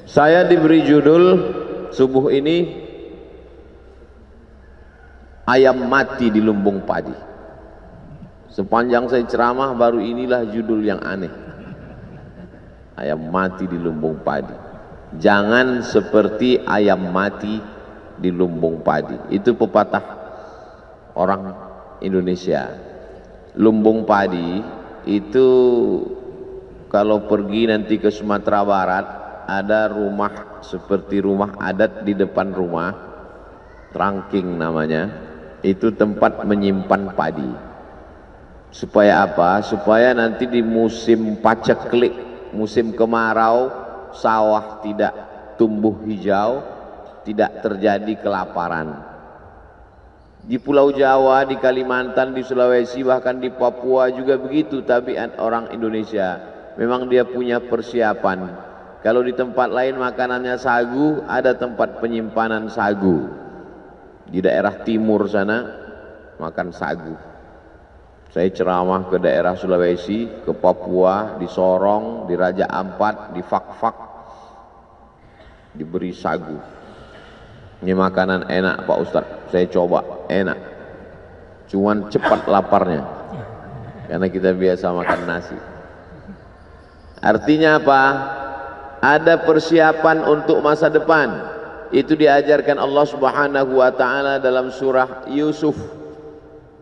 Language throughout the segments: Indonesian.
Saya diberi judul subuh ini, ayam mati di lumbung padi. Sepanjang saya ceramah baru inilah judul yang aneh. Ayam mati di lumbung padi. Jangan seperti ayam mati di lumbung padi. Itu pepatah orang Indonesia. Lumbung padi itu kalau pergi nanti ke Sumatera Barat, ada rumah seperti rumah adat di depan rumah, trangking namanya. Itu tempat menyimpan padi. Supaya apa? Supaya nanti di musim paceklik, musim kemarau, sawah tidak tumbuh hijau, tidak terjadi kelaparan. Di Pulau Jawa, di Kalimantan, di Sulawesi, bahkan di Papua juga begitu tabiat orang Indonesia. Memang dia punya persiapan. Kalau di tempat lain makanannya sagu, ada tempat penyimpanan sagu. Di daerah timur sana makan sagu. Saya ceramah ke daerah Sulawesi, ke Papua, di Sorong, di Raja Ampat, di Fak-Fak, diberi sagu. Ini makanan enak Pak Ustadz, saya coba, enak. Cuman cepat laparnya, karena kita biasa makan nasi. Artinya apa? Ada persiapan untuk masa depan. Itu diajarkan Allah Subhanahu wa ta'ala dalam surah Yusuf.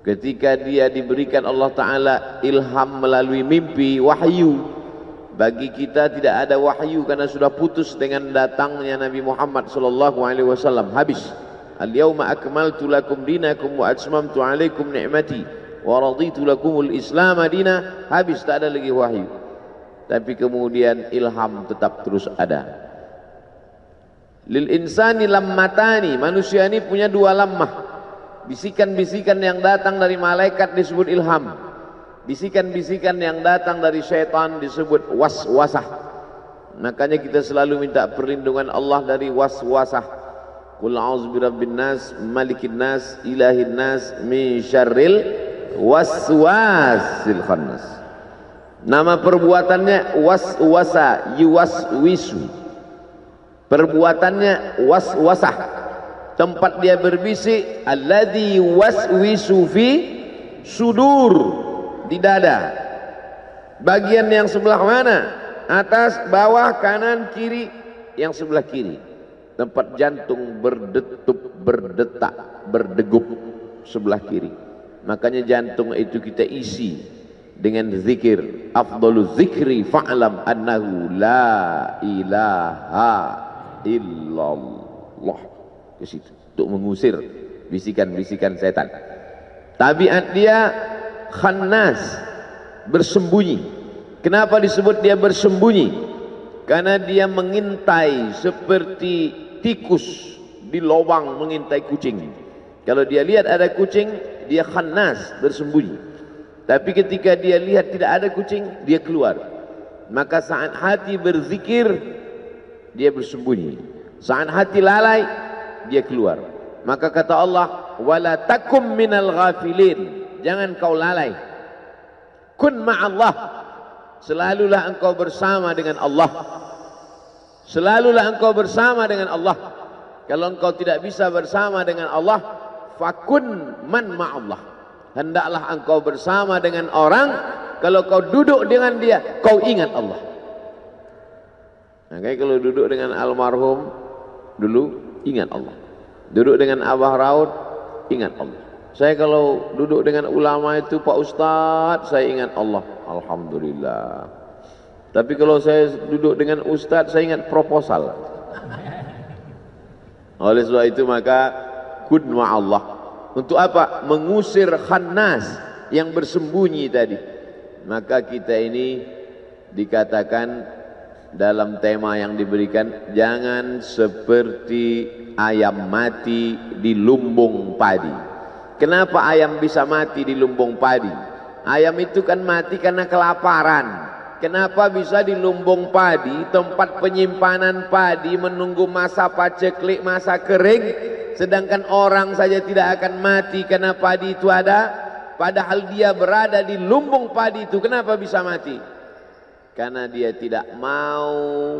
Ketika dia diberikan Allah Ta'ala ilham melalui mimpi, wahyu. Bagi kita tidak ada wahyu karena sudah putus dengan datangnya Nabi Muhammad SAW. Habis. Al-yawma akmaltu lakum dinakum wa atmamtu alaikum ni'mati wa raditu lakumul islam dina. Habis, tak ada lagi wahyu. Tapi kemudian ilham tetap terus ada. Lil insani lammatani, manusia ini punya dua lammah. Bisikan-bisikan yang datang dari malaikat disebut ilham. Bisikan-bisikan yang datang dari syaitan disebut waswasah. Makanya kita selalu minta perlindungan Allah dari waswasah. Qul a'udzu birabbin nas, malikin nas, ilahin nas, min syarril waswasil khannas. Nama perbuatannya waswasa, yuwaswisu. Perbuatannya waswasah. Tempat dia berbisik, alladzi waswisu fi sudur, di dada. Bagian yang sebelah mana? Atas, bawah, kanan, kiri. Yang sebelah kiri. Tempat jantung berdetup, berdetak, berdegup sebelah kiri. Makanya jantung itu kita isi dengan zikir. Afdhalu zikri fa'lam annahu la ilaha illallah. Ke situ untuk mengusir bisikan-bisikan setan. Tabiat dia khannas, bersembunyi. Kenapa disebut dia bersembunyi? Karena dia mengintai seperti tikus di lubang mengintai kucing. Kalau dia lihat ada kucing, dia khannas, bersembunyi. Tapi ketika dia lihat tidak ada kucing, dia keluar. Maka saat hati berzikir, dia bersembunyi. Saat hati lalai, dia keluar. Maka kata Allah, wala takum minal ghafilin, jangan kau lalai. Kun ma'allah, selalulah engkau bersama dengan Allah. Selalulah engkau bersama dengan Allah. Kalau engkau tidak bisa bersama dengan Allah, fakun man ma'allah, hendaklah engkau bersama dengan orang. Kalau kau duduk dengan dia, kau ingat Allah. Nah, kayak kalau duduk dengan almarhum dulu, ingat Allah. Duduk dengan Abah Raud, ingat Allah. Saya kalau duduk dengan ulama itu, Pak Ustadz, saya ingat Allah. Alhamdulillah. Tapi kalau saya duduk dengan Ustadz, saya ingat proposal. Oleh sebab itu maka kun ma'allah. Untuk apa? Mengusir khannas yang bersembunyi tadi. Maka kita ini dikatakan dalam tema yang diberikan, jangan seperti ayam mati di lumbung padi. Kenapa ayam bisa mati di lumbung padi? Ayam itu kan mati karena kelaparan. Kenapa bisa di lumbung padi, tempat penyimpanan padi, menunggu masa paceklik, masa kering, sedangkan orang saja tidak akan mati karena padi itu ada, padahal dia berada di lumbung padi itu. Kenapa bisa mati? Karena dia tidak mau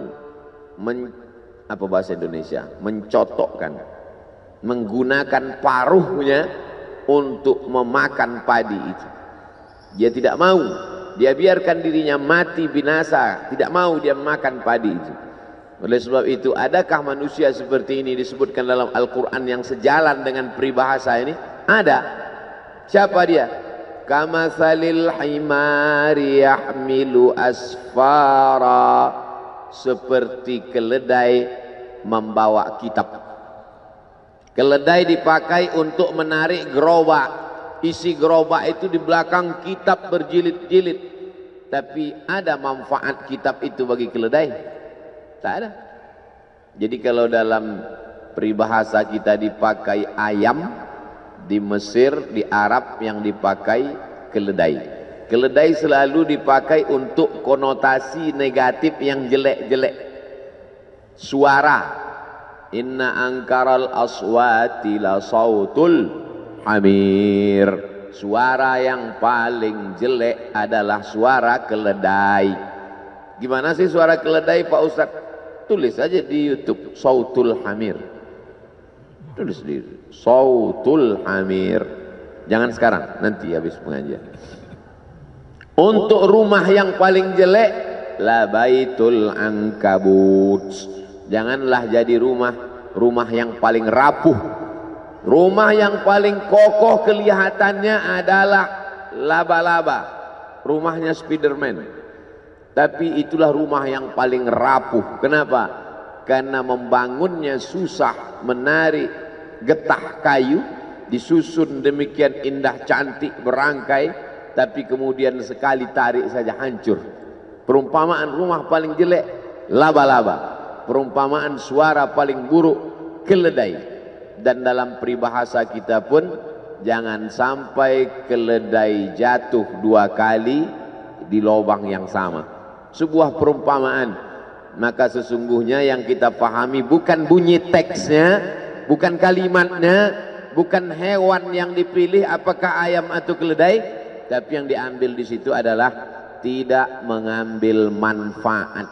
apa bahasa Indonesia, mencotokkan, menggunakan paruhnya untuk memakan padi itu. Dia tidak mau, dia biarkan dirinya mati binasa, tidak mau dia makan padi itu. Oleh sebab itu, adakah manusia seperti ini disebutkan dalam Al-Quran yang sejalan dengan peribahasa ini? Ada. Siapa dia? Kamatsalil himari yahmilu asfara, seperti keledai membawa kitab. Keledai dipakai untuk menarik gerobak. Isi gerobak itu di belakang kitab berjilid-jilid. Tapi ada manfaat kitab itu bagi keledai? Tak ada. Jadi kalau dalam peribahasa kita dipakai ayam, di Mesir, di Arab yang dipakai keledai. Keledai selalu dipakai untuk konotasi negatif yang jelek-jelek. Suara. Inna angkaral aswati la sautul hamir. Suara yang paling jelek adalah suara keledai. Gimana sih suara keledai, Pak Ustadz? Tulis aja di YouTube, sautul hamir. Tulis di sautul hamir. Jangan sekarang, nanti habis pengajian. Untuk rumah yang paling jelek, la baitul ankabut. Janganlah jadi rumah yang paling rapuh. Rumah yang paling kokoh kelihatannya adalah laba-laba. Rumahnya Spiderman. Tapi itulah rumah yang paling rapuh. Kenapa? Karena membangunnya susah, menarik getah kayu, disusun demikian indah cantik berangkai, tapi kemudian sekali tarik saja hancur. Perumpamaan rumah paling jelek, laba-laba. Perumpamaan suara paling buruk, keledai. Dan dalam peribahasa kita pun, jangan sampai keledai jatuh 2 kali di lubang yang sama. Sebuah perumpamaan. Maka sesungguhnya yang kita pahami bukan bunyi teksnya, bukan kalimatnya, bukan hewan yang dipilih apakah ayam atau keledai, tapi yang diambil di situ adalah tidak mengambil manfaat.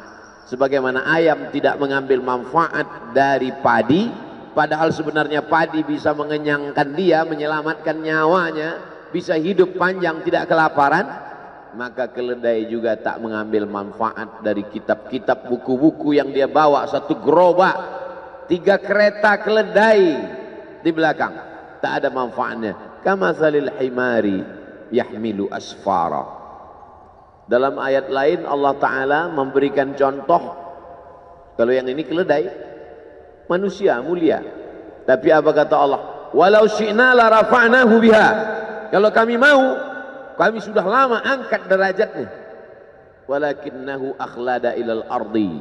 Sebagaimana ayam tidak mengambil manfaat dari padi, padahal sebenarnya padi bisa mengenyangkan dia, menyelamatkan nyawanya, bisa hidup panjang tidak kelaparan. Maka keledai juga tak mengambil manfaat dari kitab-kitab, buku-buku yang dia bawa. 1 gerobak, 3 kereta keledai di belakang, tak ada manfaatnya. Kamatsalil himari yahmilu asfara. Dalam ayat lain Allah Ta'ala memberikan contoh. Kalau yang ini keledai, manusia mulia. Tapi apa kata Allah? Walau syi'na la rafa'nahu biha. Kalau kami mau, kami sudah lama angkat derajatnya. Walakinnahu akhlada ilal ardi.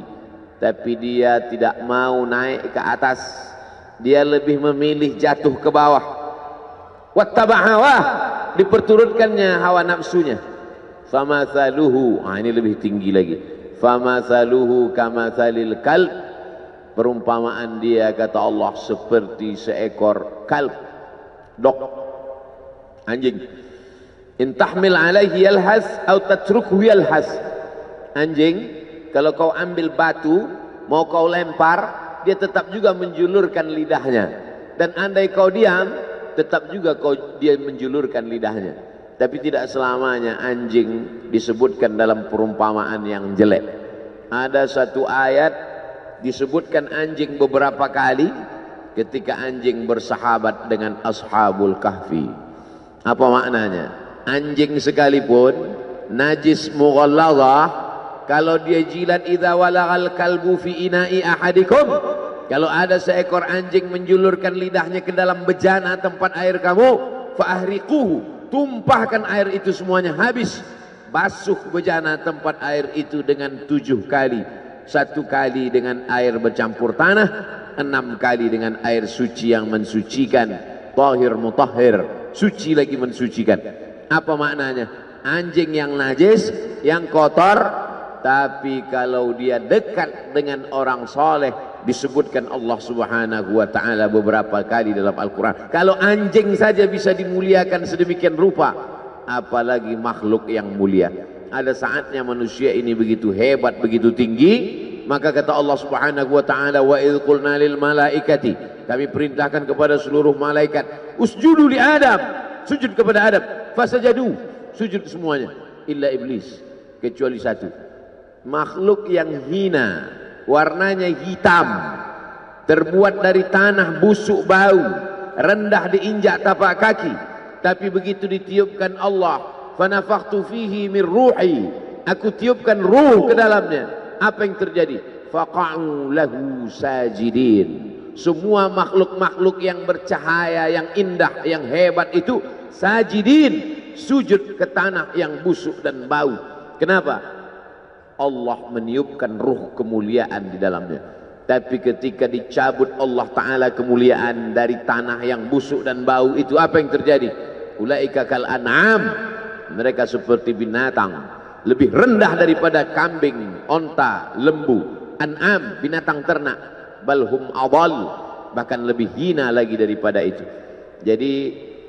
Tapi dia tidak mau naik ke atas. Dia lebih memilih jatuh ke bawah. Wattaba' hawah, diperturutkannya hawa nafsunya. Famathaluhu, ini lebih tinggi lagi. Famathaluhu kamathalil kalb. Perumpamaan dia kata Allah seperti seekor kalb, dog, anjing. In tahmil alaihi yalhas atau tatrukhu yalhas. Anjing, kalau kau ambil batu, mau kau lempar, dia tetap juga menjulurkan lidahnya. Dan andai kau diam, tetap juga dia menjulurkan lidahnya. Tapi tidak selamanya anjing disebutkan dalam perumpamaan yang jelek. Ada satu ayat disebutkan anjing beberapa kali ketika anjing bersahabat dengan ashabul kahfi. Apa maknanya? Anjing sekalipun najis mughalladhah, kalau dia jilat idza walagal kalbu fi ina'i ahadikum, kalau ada seekor anjing menjulurkan lidahnya ke dalam bejana tempat air kamu, fa ahriquhu, tumpahkan air itu semuanya habis. Basuh bejana tempat air itu dengan 7 kali. 1 kali dengan air bercampur tanah, 6 kali dengan air suci yang mensucikan. Tahir mutahhir, suci lagi mensucikan. Apa maknanya? Anjing yang najis, yang kotor, tapi kalau dia dekat dengan orang soleh, disebutkan Allah Subhanahu wa ta'ala beberapa kali dalam Al-Quran. Kalau anjing saja bisa dimuliakan sedemikian rupa, apalagi makhluk yang mulia. Ada saatnya manusia ini begitu hebat, begitu tinggi, Maka kata Allah Subhanahu wa taala, wa idz qulna lil malaikati, kami perintahkan kepada seluruh malaikat, usjudu li Adam, sujud kepada Adam. Fasajadu, sujud semuanya, illa iblis, kecuali satu, makhluk yang hina, warnanya hitam, terbuat dari tanah busuk bau, rendah diinjak tapak kaki, tapi begitu ditiupkan Allah, fanafakhtu fihi min ruhi, aku tiupkan ruh ke dalamnya, apa yang terjadi? Faqa'u lahu sajidin. Semua makhluk-makhluk yang bercahaya, yang indah, yang hebat itu sajidin, sujud ke tanah yang busuk dan bau. Kenapa? Allah meniupkan ruh kemuliaan di dalamnya. Tapi ketika dicabut Allah Ta'ala kemuliaan dari tanah yang busuk dan bau itu, apa yang terjadi? Ulaika kal an'am, mereka seperti binatang, lebih rendah daripada kambing, onta, lembu, an'am, binatang ternak, balhum adal, bahkan lebih hina lagi daripada itu. Jadi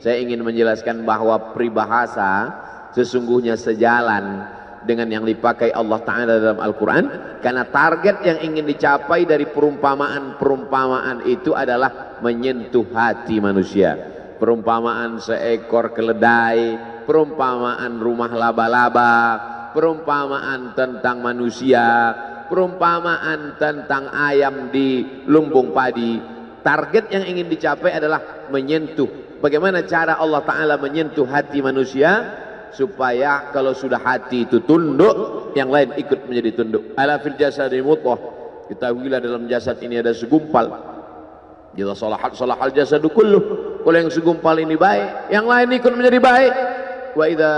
saya ingin menjelaskan bahwa peribahasa sesungguhnya sejalan dengan yang dipakai Allah Ta'ala dalam Al-Quran, karena target yang ingin dicapai dari perumpamaan-perumpamaan itu adalah menyentuh hati manusia. Perumpamaan seekor keledai, perumpamaan rumah laba-laba, perumpamaan tentang manusia, perumpamaan tentang ayam di lumbung padi. Target yang ingin dicapai adalah menyentuh. Bagaimana cara Allah Ta'ala menyentuh hati manusia? Supaya kalau sudah hati itu tunduk, yang lain ikut menjadi tunduk. Ala fil jasadi mudghah, ketahuilah dalam jasad ini ada segumpal. Jika salahat salahal jasadu kulluh, kalau yang segumpal ini baik, yang lain ikut menjadi baik. Wa idza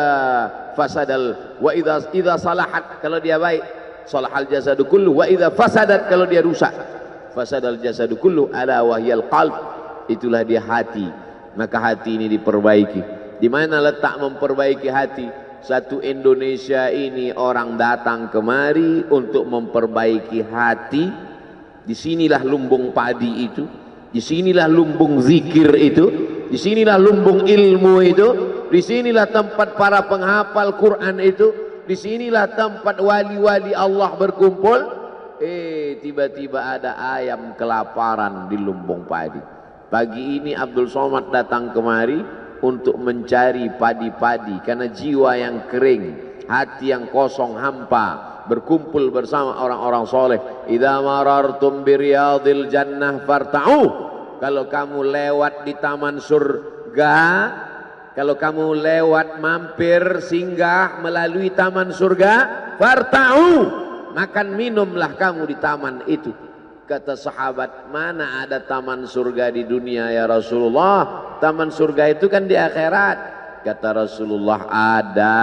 fasadal, wa idza salahat, kalau dia baik, salahal jasadu kullu, wa idza fasadat, kalau dia rusak, fasadal jasadu kullu, ala wahyal qalb, itulah dia hati. Maka hati ini diperbaiki. Di mana letak memperbaiki hati? Satu Indonesia ini orang datang kemari untuk memperbaiki hati. Disinilah lumbung padi itu, disinilah lumbung zikir itu, disinilah lumbung ilmu itu, disinilah tempat para penghafal Quran itu, disinilah tempat wali-wali Allah berkumpul. Tiba-tiba ada ayam kelaparan di lumbung padi. Pagi ini Abdul Somad datang kemari untuk mencari padi-padi, karena jiwa yang kering, hati yang kosong hampa, berkumpul bersama orang-orang soleh. Idza marartum biriyadil jannah farta'u, kalau kamu lewat di taman surga, kalau kamu lewat mampir singgah melalui taman surga, farta'u, makan minumlah kamu di taman itu. Kata sahabat, mana ada taman surga di dunia ya Rasulullah? Taman surga itu kan di akhirat. Kata Rasulullah, ada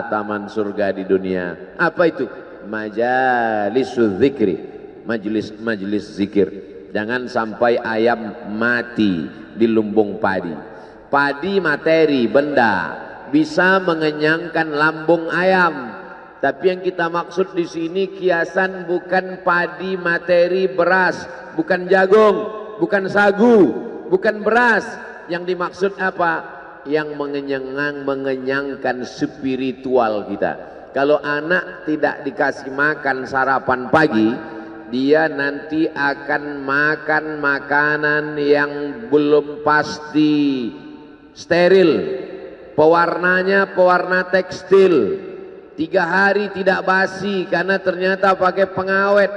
taman surga di dunia. Apa itu? Majalisul zikri, majelis zikir. Jangan sampai ayam mati di lumbung padi. Padi materi, benda, bisa mengenyangkan lambung ayam. Tapi yang kita maksud di sini kiasan bukan padi materi beras, bukan jagung, bukan sagu, bukan beras. Yang dimaksud apa? Yang mengenyangkan spiritual kita. Kalau anak tidak dikasih makan sarapan pagi, dia nanti akan makan makanan yang belum pasti, steril, pewarnanya pewarna tekstil. 3 hari tidak basi karena ternyata pakai pengawet.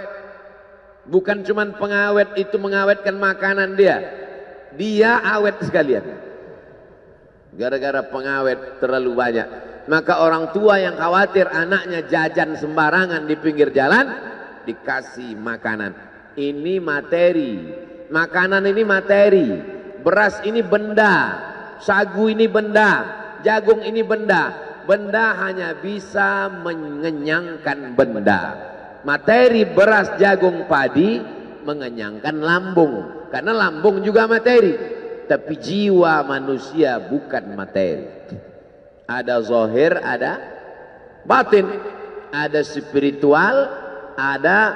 Bukan cuma pengawet itu mengawetkan makanan dia, dia awet sekalian. Gara-gara pengawet terlalu banyak. Maka orang tua yang khawatir anaknya jajan sembarangan di pinggir jalan, dikasih makanan. Ini materi, makanan ini materi, beras ini benda, sagu ini benda, jagung ini benda. Benda hanya bisa mengenyangkan benda. Materi beras, jagung, padi mengenyangkan lambung, karena lambung juga materi. Tapi jiwa manusia bukan materi. Ada zahir, ada batin, ada spiritual, ada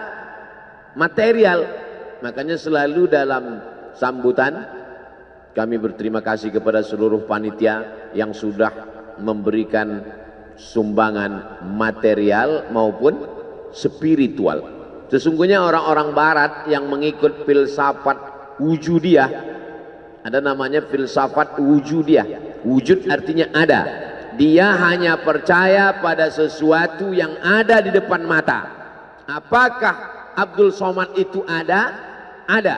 material. Makanya selalu dalam sambutan kami berterima kasih kepada seluruh panitia yang sudah memberikan sumbangan material maupun spiritual. Sesungguhnya orang-orang barat yang mengikut filsafat wujudiyah, ada namanya filsafat wujudiyah. Wujud artinya ada. Dia hanya percaya pada sesuatu yang ada di depan mata. Apakah Abdul Somad itu ada? Ada.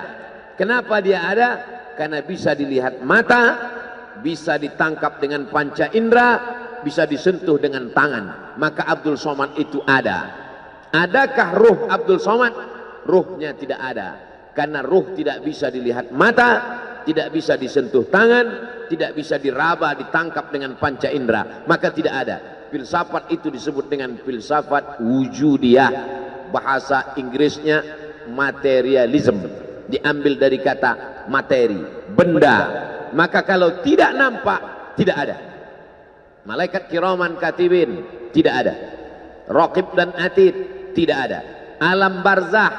Kenapa dia ada? Karena bisa dilihat mata, bisa ditangkap dengan panca indera, bisa disentuh dengan tangan. Maka Abdul Somad itu ada. Adakah ruh Abdul Somad? Ruhnya tidak ada. Karena ruh tidak bisa dilihat mata, tidak bisa disentuh tangan, tidak bisa diraba, ditangkap dengan panca indera. Maka tidak ada. Filsafat itu disebut dengan filsafat wujudiyah. Bahasa Inggrisnya materialism. Diambil dari kata materi, benda. Maka kalau tidak nampak, tidak ada. Malaikat kiraman katibin, tidak ada. Raqib dan atid, tidak ada. Alam barzah,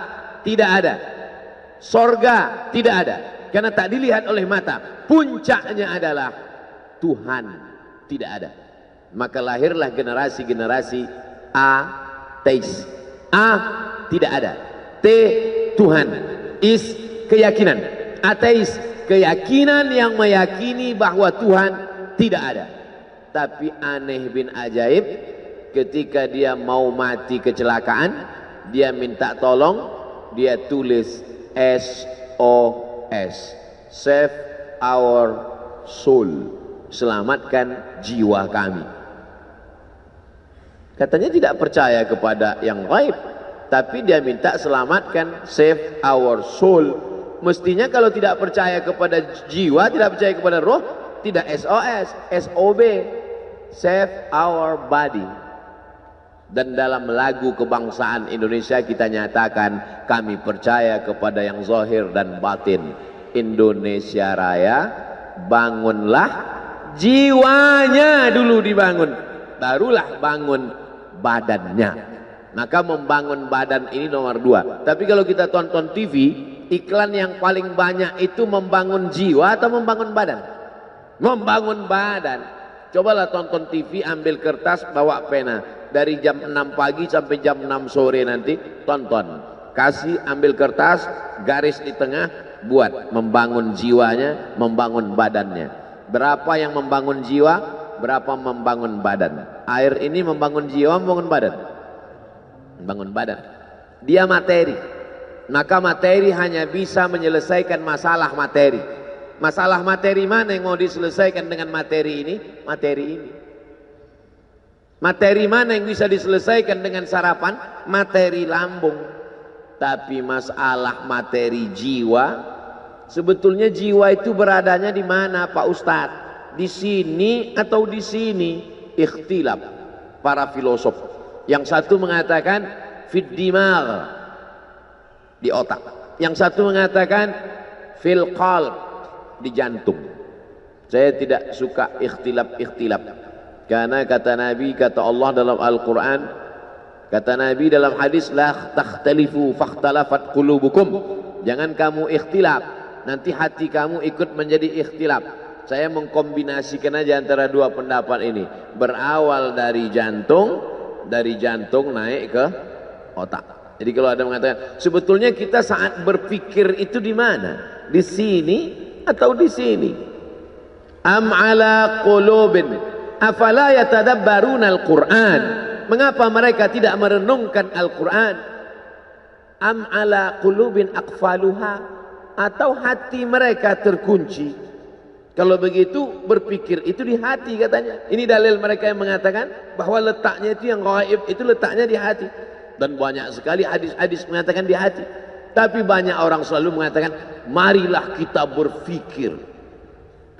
tidak ada. Sorga, tidak ada. Karena tak dilihat oleh mata. Puncaknya adalah Tuhan, tidak ada. Maka lahirlah generasi-generasi ateis. A, tidak ada. T, Tuhan. Is, keyakinan. Ateis, keyakinan yang meyakini bahwa Tuhan tidak ada. Tapi aneh bin ajaib, ketika dia mau mati kecelakaan, dia minta tolong, dia tulis SOS, save our soul, selamatkan jiwa kami. Katanya tidak percaya kepada yang gaib, tapi dia minta selamatkan, save our soul. Mestinya kalau tidak percaya kepada jiwa, tidak percaya kepada roh, tidak SOS, SOB, save our body. Dan dalam lagu kebangsaan Indonesia kita nyatakan, kami percaya kepada yang zahir dan batin. Indonesia Raya, bangunlah jiwanya dulu dibangun, barulah bangun badannya. Maka membangun badan ini nomor 2. Tapi kalau kita tonton TV, iklan yang paling banyak itu membangun jiwa atau membangun badan? Membangun badan. Cobalah tonton TV, ambil kertas, bawa pena. Dari jam 6 pagi sampai jam 6 sore nanti tonton. Kasih, ambil kertas, garis di tengah, buat membangun jiwanya, membangun badannya. Berapa yang membangun jiwa, berapa membangun badan. Air ini membangun jiwa, membangun badan. Membangun badan. Dia materi. Maka materi hanya bisa menyelesaikan masalah materi. Masalah materi mana yang mau diselesaikan dengan materi ini? Materi ini. Materi mana yang bisa diselesaikan dengan sarapan? Materi lambung. Tapi masalah materi jiwa, sebetulnya jiwa itu beradanya di mana Pak Ustadz? Di sini atau di sini? Ikhtilaf para filosof. Yang satu mengatakan fid dimag, di otak. Yang satu mengatakan fil qalb, di jantung. Saya tidak suka ikhtilaf-ikhtilaf. Karena kata Nabi, kata Allah dalam Al-Quran, kata Nabi dalam hadis, la takhtalifu fakhtalafat qulubukum. Jangan kamu ikhtilaf, nanti hati kamu ikut menjadi ikhtilaf. Saya mengkombinasikan aja antara dua pendapat ini. Berawal dari jantung naik ke otak. Jadi kalau ada mengatakan, sebetulnya kita saat berpikir itu di mana? Di sini atau di sini? Am ala qulubin afala yatadabbaruna al-Qur'an? Mengapa mereka tidak merenungkan Al-Quran? Am ala qulubin aqfaluha? Atau hati mereka terkunci? Kalau begitu, berpikir itu di hati katanya. Ini dalil mereka yang mengatakan bahwa letaknya itu yang gaib, itu letaknya di hati. Dan banyak sekali hadis-hadis mengatakan di hati. Tapi banyak orang selalu mengatakan, marilah kita berpikir.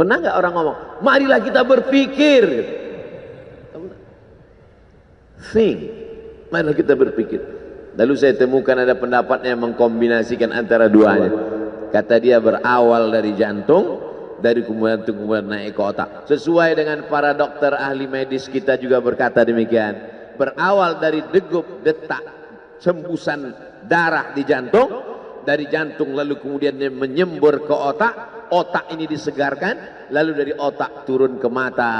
Pernah nggak orang ngomong, marilah kita berpikir? Think, marilah kita berpikir. Lalu saya temukan ada pendapatnya yang mengkombinasikan antara duanya. Kata dia berawal dari jantung, dari kemudian naik ke otak. Sesuai dengan para dokter ahli medis kita juga berkata demikian. Berawal dari degup, detak, hembusan darah di jantung, dari jantung lalu kemudian menyembur ke otak, otak ini disegarkan, lalu dari otak turun ke mata,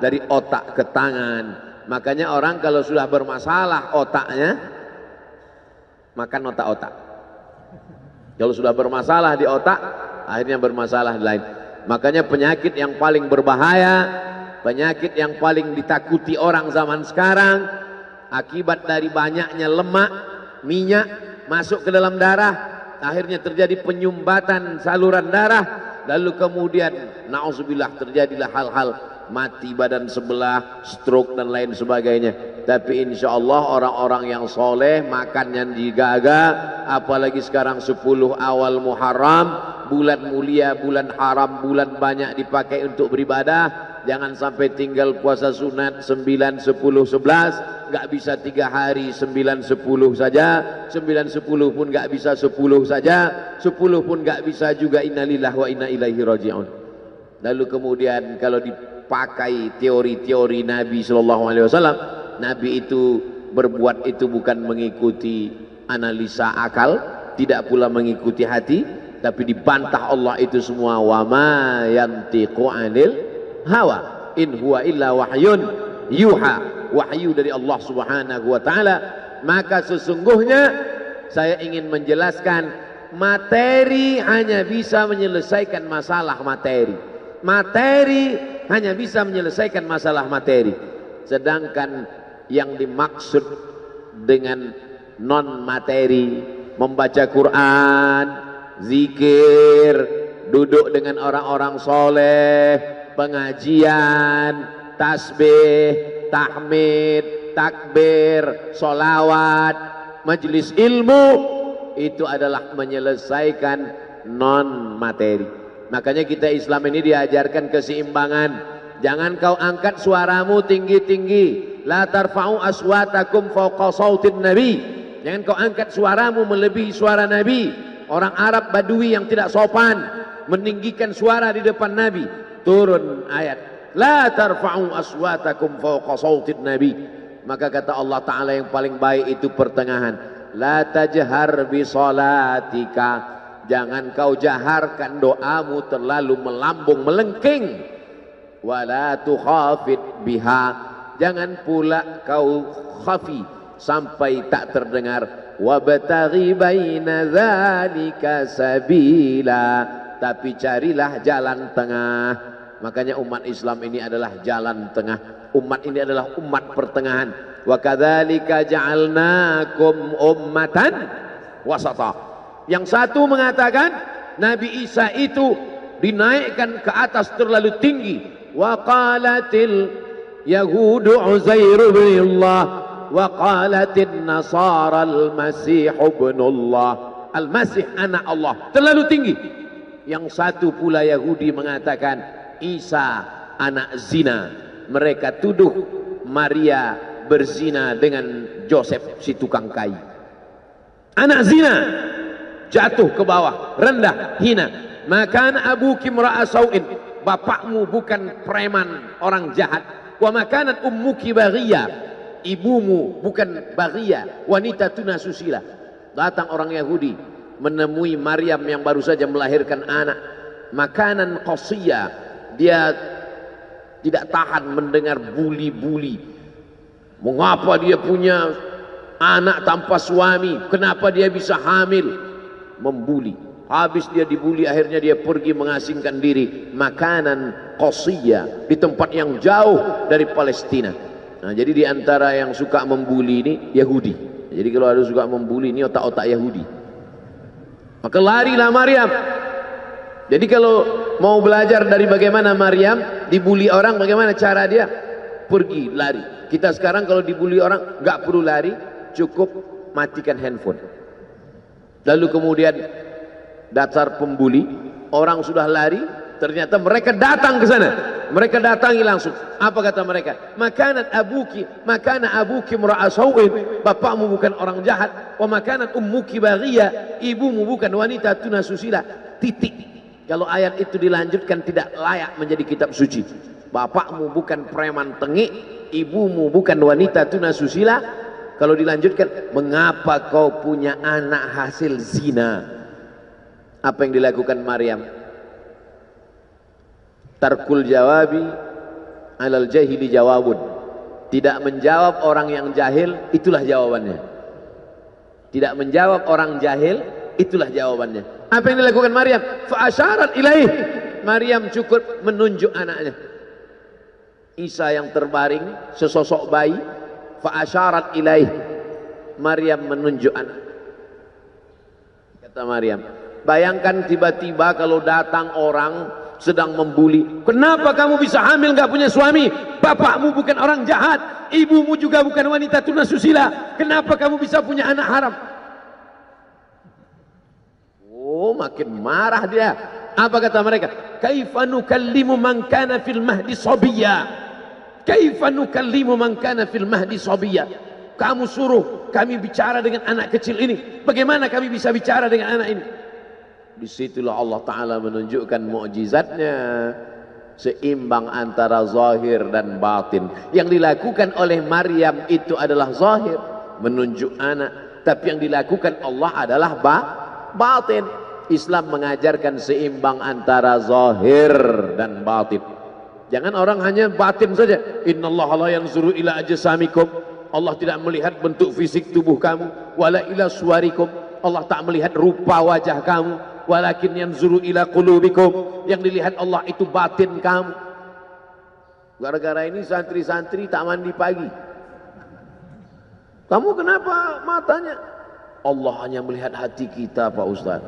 dari otak ke tangan. Makanya orang kalau sudah bermasalah otaknya, makan otak-otak. Kalau sudah bermasalah di otak, akhirnya bermasalah di lain. Makanya penyakit yang paling berbahaya, penyakit yang paling ditakuti orang zaman sekarang, akibat dari banyaknya lemak, minyak masuk ke dalam darah, akhirnya terjadi penyumbatan saluran darah, lalu kemudian na'udzubillah terjadilah hal-hal mati badan sebelah, stroke dan lain sebagainya. Tapi insya Allah orang-orang yang soleh makannya digaga, apalagi sekarang 10 awal Muharram, bulan mulia, bulan haram, bulan banyak dipakai untuk beribadah. Jangan sampai tinggal puasa sunat 9, 10, 11, nggak bisa 3 hari 9, 10 saja, 9, 10 pun nggak bisa 10 saja, 10 pun nggak bisa juga. Innalillahi wa inna ilaihi raji'un. Lalu kemudian kalau dipakai teori-teori Nabi Sallallahu Alaihi Wasallam, Nabi itu berbuat itu bukan mengikuti analisa akal, tidak pula mengikuti hati, tapi dibantah Allah itu semua. Wa ma yantiqu 'anil hawa in huwa illa wahyun yuha, wahyu dari Allah Subhanahu wa taala. Maka sesungguhnya saya ingin menjelaskan, materi hanya bisa menyelesaikan masalah materi. Materi hanya bisa menyelesaikan masalah materi. Sedangkan yang dimaksud dengan non materi, membaca Quran, zikir, duduk dengan orang-orang soleh, pengajian, tasbih, tahmid, takbir, solawat, majelis ilmu, itu adalah menyelesaikan non materi. Makanya kita Islam ini diajarkan keseimbangan. Jangan kau angkat suaramu tinggi-tinggi. La tarfa'u aswatakum fawqa sautin nabi. Jangan kau angkat suaramu melebihi suara Nabi. Orang Arab Badui yang tidak sopan meninggikan suara di depan Nabi. Turun ayat, la tarfa'u aswatakum fawqa sautin nabi. Maka kata Allah Ta'ala yang paling baik itu pertengahan. La tajhar bi salatika. Jangan kau jaharkan doamu terlalu melambung melengking. Wala tukhafit biha. Jangan pula kau khafi sampai tak terdengar. Wabtaghi baina dzalika sabila. Tapi carilah jalan tengah. Makanya umat Islam ini adalah jalan tengah. Umat ini adalah umat pertengahan. Wa kadzalika ja'alnakum ummatan wasata. Yang satu mengatakan Nabi Isa itu dinaikkan ke atas terlalu tinggi. Wa qalatil yahudu Uzair bin Allah wa qalatin nasara al-masih ibnullah. Al-Masih anak Allah, terlalu tinggi. Yang satu pula Yahudi mengatakan Isa anak zina. Mereka tuduh Maria berzina dengan Joseph si tukang kayu. Anak zina, jatuh ke bawah, rendah, hina. Makan abuki imra'a sau'in. Bapakmu bukan preman, orang jahat. Wa makanat ummuki baghiyah. Ibumu bukan baghiyah, wanita tuna susila. Datang orang Yahudi menemui Maryam yang baru saja melahirkan anak. Makanan qasiyah. Dia tidak tahan mendengar buli-buli. Mengapa dia punya anak tanpa suami? Kenapa dia bisa hamil? Membuli. Habis dia dibuli, akhirnya dia pergi mengasingkan diri. Makanan qasiyah di tempat yang jauh dari Palestina. Nah, jadi di antara yang suka membuli ini Yahudi. Jadi kalau ada suka membuli ini otak-otak Yahudi. Maka larilah Maryam. Jadi kalau mau belajar dari bagaimana Maryam dibuli orang, bagaimana cara dia, pergi lari. Kita sekarang kalau dibuli orang nggak perlu lari, cukup matikan handphone. Lalu kemudian dasar pembuli, orang sudah lari, ternyata mereka datang ke sana. Mereka datangi langsung. Apa kata mereka? Makanat abuki, makana abuki imra'a sau'in. Bapakmu bukan orang jahat. Wa makanat ummuki baghiyah. Ibumu bukan wanita tuna susila. Titik. Kalau ayat itu dilanjutkan tidak layak menjadi kitab suci. Bapakmu bukan preman tengik, ibumu bukan wanita tuna susila. Kalau dilanjutkan, mengapa kau punya anak hasil zina? Apa yang dilakukan Maryam? Tarkul jawabi alal jahili jawabun. Tidak menjawab orang yang jahil, itulah jawabannya. Tidak menjawab orang jahil, itulah jawabannya. Apa yang dilakukan Maryam? Fa asyarat ilaih. Maryam cukup menunjuk anaknya. Isa yang terbaring sesosok bayi. Fa asyarat ilaih. Maryam menunjuk anak. Kata Maryam, bayangkan tiba-tiba kalau datang orang sedang membuli. Kenapa kamu bisa hamil gak punya suami? Bapakmu bukan orang jahat, ibumu juga bukan wanita tunasusila. Kenapa kamu bisa punya anak haram? Oh, makin marah dia. Apa kata mereka? Kaifa nukallimu man kana fil mahdi sabiyya? Kaifa nukallimu man kana fil mahdi sabiyya? Kamu suruh kami bicara dengan anak kecil ini. Bagaimana kami bisa bicara dengan anak ini? Disitulah Allah Ta'ala menunjukkan mukjizatnya, seimbang antara zahir dan batin. Yang dilakukan oleh Maryam itu adalah zahir, menunjuk anak. Tapi yang dilakukan Allah adalah batin. Islam mengajarkan seimbang antara zahir dan batin. Jangan orang hanya batin saja. Innallaha la yanzuru ila ajsamikum. Allah tidak melihat bentuk fisik tubuh kamu. Wala ila suwarikum. Allah tak melihat rupa wajah kamu. Walakin yanzuru ila qulubikum. Yang dilihat Allah itu batin kamu. Gara-gara ini santri-santri tak mandi pagi. Kamu kenapa matanya? Allah hanya melihat hati kita, Pak Ustaz.